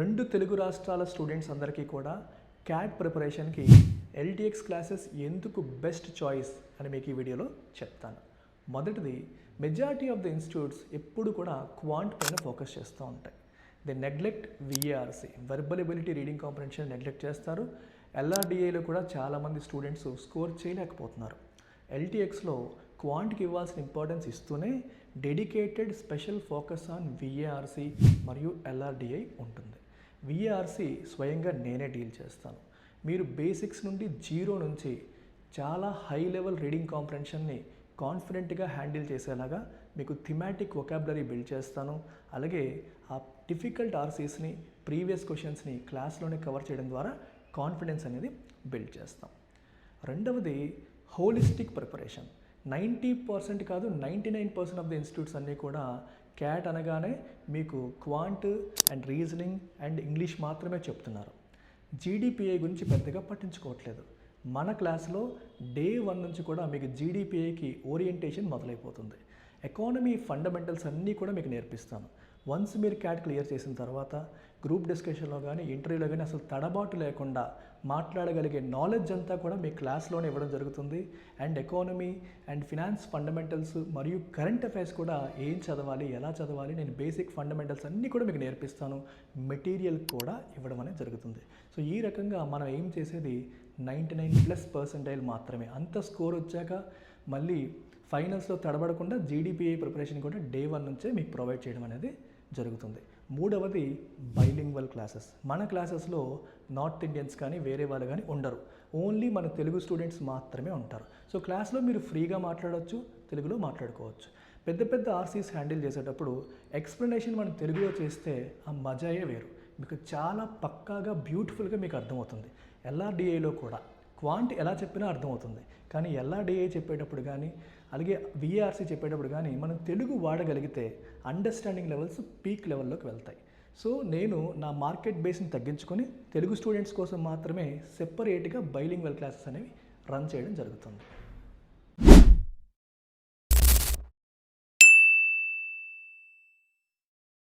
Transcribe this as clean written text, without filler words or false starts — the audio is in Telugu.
రెండు తెలుగు రాష్ట్రాల స్టూడెంట్స్ అందరికీ కూడా క్యాట్ ప్రిపరేషన్కి ఎల్టీఎక్స్ క్లాసెస్ ఎందుకు బెస్ట్ చాయిస్ అని మీకు ఈ వీడియోలో చెప్తాను. మొదటిది, మెజారిటీ ఆఫ్ ద ఇన్స్టిట్యూట్స్ ఎప్పుడు కూడా క్వాంట్ పైన ఫోకస్ చేస్తూ ఉంటాయి. They neglect VARC, verbal ability reading comprehension neglect చేస్తారు. ఎల్ఆర్డిఏలో కూడా చాలామంది స్టూడెంట్స్ స్కోర్ చేయలేకపోతున్నారు. ఎల్టీఎక్స్లో క్వాంట్కి ఇవ్వాల్సిన ఇంపార్టెన్స్ ఇస్తూనే డెడికేటెడ్ స్పెషల్ ఫోకస్ ఆన్ విఏఆర్సి మరియు ఎల్ఆర్డిఐ ఉంటుంది. విఏఆర్సి స్వయంగా నేనే డీల్ చేస్తాను. మీరు బేసిక్స్ నుండి జీరో నుంచి చాలా హై లెవెల్ రీడింగ్ కాంప్రహెన్షన్ని కాన్ఫిడెంట్గా హ్యాండిల్ చేసేలాగా మీకు థిమాటిక్ వొకాబులరీ బిల్డ్ చేస్తాను. అలాగే ఆ డిఫికల్ట్ ఆర్సీస్ని, ప్రీవియస్ క్వశ్చన్స్ని క్లాస్లోనే కవర్ చేయడం ద్వారా కాన్ఫిడెన్స్ అనేది బిల్డ్ చేస్తాం. రెండవది, హోలిస్టిక్ ప్రిపరేషన్. 90% కాదు 99% ఆఫ్ ద ఇన్స్టిట్యూట్స్ అన్నీ కూడా క్యాట్ అనగానే మీకు quant and reasoning and English మాత్రమే చెప్తున్నారు. జీడిపిఐ గురించి పెద్దగా పట్టించుకోవట్లేదు. మన క్లాస్లో డే 1 నుంచి కూడా మీకు జీడిపిఐకి ఓరియంటేషన్ మొదలైపోతుంది. ఎకానమీ ఫండమెంటల్స్ అన్నీ కూడా మీకు నేర్పిస్తాను. వన్స్ మీరు క్యాట్ క్లియర్ చేసిన తర్వాత గ్రూప్ డిస్కషన్లో కానీ ఇంటర్వ్యూలో కానీ అసలు తడబాటు లేకుండా మాట్లాడగలిగే నాలెడ్జ్ అంతా కూడా మీ క్లాస్లోనే ఇవ్వడం జరుగుతుంది. And economy and finance fundamentals మరియు కరెంట్ అఫైర్స్ కూడా ఏం చదవాలి, ఎలా చదవాలి, నేను బేసిక్ ఫండమెంటల్స్ అన్నీ కూడా మీకు నేర్పిస్తాను. మెటీరియల్ కూడా ఇవ్వడం అనేది జరుగుతుంది. సో ఈ రకంగా మనం ఏం చేసేది 99+% మాత్రమే. అంత స్కోర్ వచ్చాక మళ్ళీ ఫైనల్స్లో తడబడకుండా జీడిపిఐ ప్రిపరేషన్ కూడా డే 1 నుంచే మీకు ప్రొవైడ్ చేయడం అనేది జరుగుతుంది. మూడవది, బైలింగ్వల్ క్లాసెస్. మన క్లాసెస్లో నార్త్ ఇండియన్స్ కానీ వేరే వాళ్ళు కానీ ఉండరు. ఓన్లీ మన తెలుగు స్టూడెంట్స్ మాత్రమే ఉంటారు. సో క్లాస్లో మీరు ఫ్రీగా మాట్లాడవచ్చు, తెలుగులో మాట్లాడుకోవచ్చు. పెద్ద పెద్ద ఆర్సీస్ హ్యాండిల్ చేసేటప్పుడు ఎక్స్ప్లెనేషన్ మనం తెలుగులో చేస్తే ఆ మజాయే వేరు. మీకు చాలా పక్కాగా బ్యూటిఫుల్గా మీకు అర్థమవుతుంది. ఎల్ఆర్డిఐలో కూడా క్వాంట్ ఎలా చెప్పినా అర్థమవుతుంది. కానీ ఎల్ఆర్డిఐ చెప్పేటప్పుడు కానీ అలాగే విఏఆర్సి చెప్పేటప్పుడు కానీ మనం తెలుగు వాడగలిగితే అండర్స్టాండింగ్ లెవెల్స్ పీక్ లెవెల్లోకి వెళ్తాయి. సో నేను నా మార్కెట్ బేస్ని తగ్గించుకొని తెలుగు స్టూడెంట్స్ కోసం మాత్రమే సెపరేట్గా బైలింగ్వల్ క్లాసెస్ అనేవి రన్ చేయడం జరుగుతుంది.